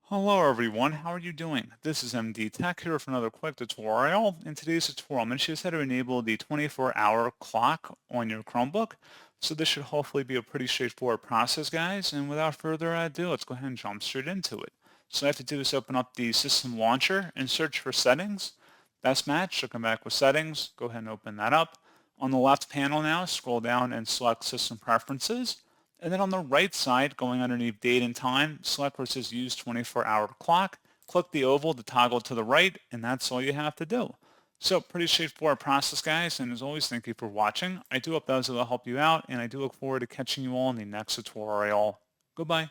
Hello everyone, how are you doing? This is MD Tech here for another quick tutorial. In today's tutorial, I'm going to show you how to enable the 24-hour clock on your Chromebook. So this should hopefully be a pretty straightforward process, guys. And without further ado, let's go ahead and jump straight into it. So all I have to do is open up the system launcher and search for settings. Best match, so come back with settings. Go ahead and open that up. On the left panel now, scroll down and select system preferences. And then on the right side, going underneath date and time, select where it says use 24-hour clock. Click the oval to toggle to the right, and that's all you have to do. So pretty straightforward process, guys. And as always, thank you for watching. I do hope that was able to help you out, and I do look forward to catching you all in the next tutorial. Goodbye.